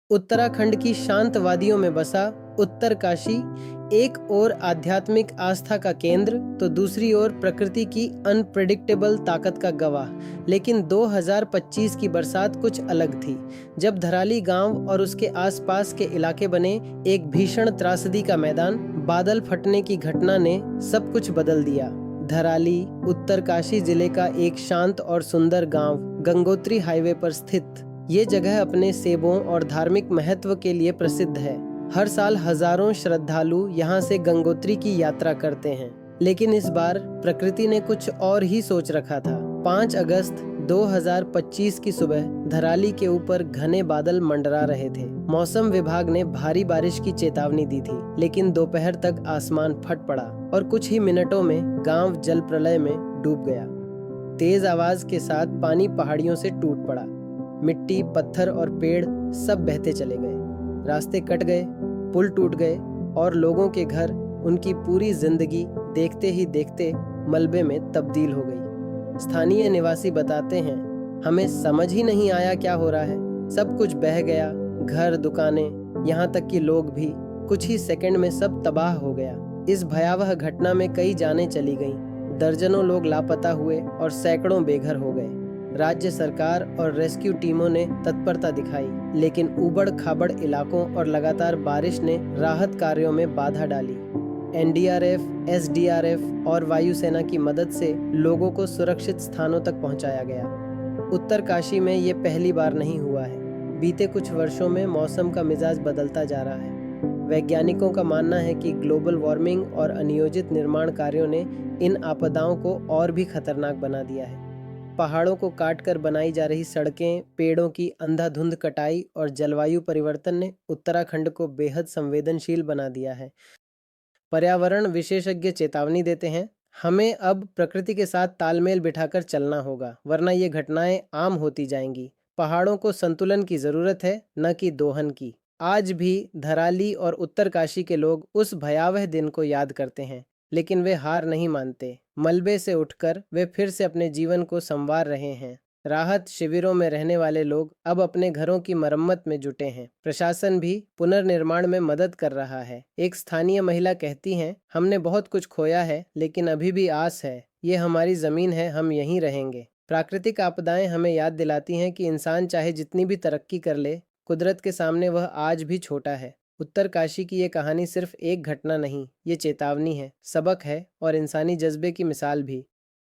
उत्तराखंड की शांत वादियों में बसा उत्तरकाशी एक ओर आध्यात्मिक आस्था का केंद्र तो दूसरी ओर प्रकृति की अनप्रेडिक्टेबल ताकत का गवाह। लेकिन 2025 की बरसात कुछ अलग थी, जब धराली गांव और उसके आसपास के इलाके बने एक भीषण त्रासदी का मैदान। बादल फटने की घटना ने सब कुछ बदल दिया। धराली उत्तरकाशी जिले का एक शांत और सुंदर गांव, गंगोत्री हाईवे पर स्थित। ये जगह अपने सेबों और धार्मिक महत्व के लिए प्रसिद्ध है। हर साल हजारों श्रद्धालु यहाँ से गंगोत्री की यात्रा करते हैं। लेकिन इस बार प्रकृति ने कुछ और ही सोच रखा था। 5 अगस्त 2025 की सुबह धराली के ऊपर घने बादल मंडरा रहे थे। मौसम विभाग ने भारी बारिश की चेतावनी दी थी, लेकिन दोपहर तक आसमान फट पड़ा और कुछ ही मिनटों में गांव जल प्रलय में डूब गया। तेज आवाज के साथ पानी पहाड़ियों से टूट पड़ा। मिट्टी, पत्थर और पेड़ सब बहते चले गए। रास्ते कट गए, पुल टूट गए और लोगों के घर, उनकी पूरी जिंदगी देखते ही देखते मलबे में तब्दील हो गई। स्थानीय निवासी बताते हैं, हमें समझ ही नहीं आया क्या हो रहा है। सब कुछ बह गया, घर, दुकानें, यहाँ तक कि लोग भी। कुछ ही सेकंड में सब तबाह हो गया। इस भयावह घटना में कई जानें चली गईं, दर्जनों लोग लापता हुए और सैकड़ों बेघर हो गए। राज्य सरकार और रेस्क्यू टीमों ने तत्परता दिखाई, लेकिन ऊबड़ खाबड़ इलाकों और लगातार बारिश ने राहत कार्यों में बाधा डाली। एनडीआरएफ, एसडीआरएफ और वायुसेना की मदद से लोगों को सुरक्षित स्थानों तक पहुंचाया गया। उत्तरकाशी में ये पहली बार नहीं हुआ है। बीते कुछ वर्षों में मौसम का मिजाज बदलता जा रहा है। वैज्ञानिकों का मानना है कि ग्लोबल वार्मिंग और अनियोजित निर्माण कार्यों ने इन आपदाओं को और भी खतरनाक बना दिया है। पहाड़ों को काटकर बनाई जा रही सड़कें, पेड़ों की अंधाधुंध कटाई और जलवायु परिवर्तन ने उत्तराखंड को बेहद संवेदनशील बना दिया है। पर्यावरण विशेषज्ञ चेतावनी देते हैं, हमें अब प्रकृति के साथ तालमेल बिठाकर चलना होगा, वरना ये घटनाएं आम होती जाएंगी। पहाड़ों को संतुलन की जरूरत है, न कि दोहन की। आज भी धराली और उत्तरकाशी के लोग उस भयावह दिन को याद करते हैं, लेकिन वे हार नहीं मानते। मलबे से उठकर वे फिर से अपने जीवन को संवार रहे हैं। राहत शिविरों में रहने वाले लोग अब अपने घरों की मरम्मत में जुटे हैं। प्रशासन भी पुनर्निर्माण में मदद कर रहा है। एक स्थानीय महिला कहती हैं, हमने बहुत कुछ खोया है, लेकिन अभी भी आस है। ये हमारी जमीन है, हम यहीं रहेंगे। प्राकृतिक आपदाएं हमें याद दिलाती हैं कि इंसान चाहे जितनी भी तरक्की कर ले, कुदरत के सामने वह आज भी छोटा है। उत्तरकाशी की ये कहानी सिर्फ एक घटना नहीं, ये चेतावनी है, सबक है और इंसानी जज्बे की मिसाल भी।